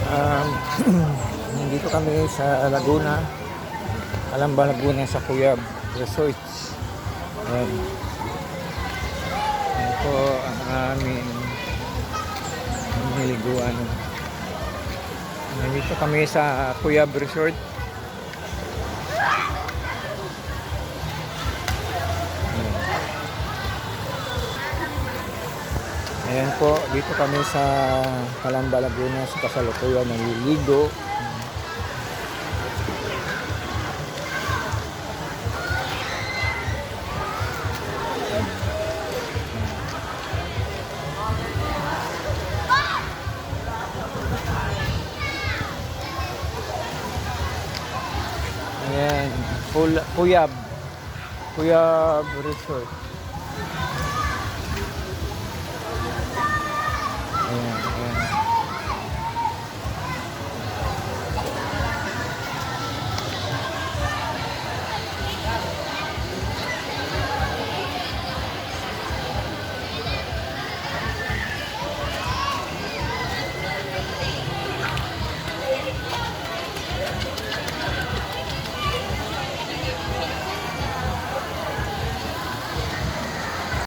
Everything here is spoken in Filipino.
Um, Nandito kami sa Laguna, Calamba, Laguna sa Cuyab Resort. Ayan. Ayan po ang aming niliguan. Nandito kami sa Cuyab Resort. Ayan po, dito kami sa Calamba, Laguna sa kasalukuyan naliligo. Ayan, Cuyab Resort.